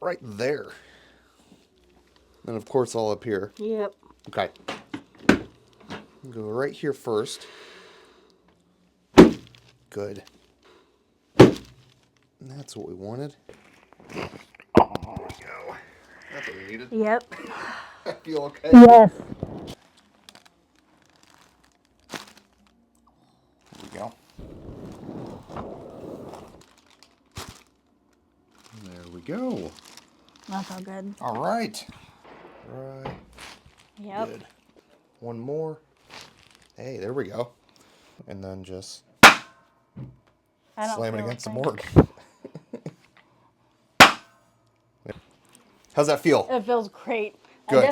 right there. And of course all up here. Yep. Okay. Go right here first. Good. And that's what we wanted. Oh, there we go. That's what we needed. Yep. I feel okay. Yes. There we go. There we go. That's all good. All right. Right. Yep. Good. One more. Hey, there we go. And then just slam it against the board. How's that feel? It feels great. Good.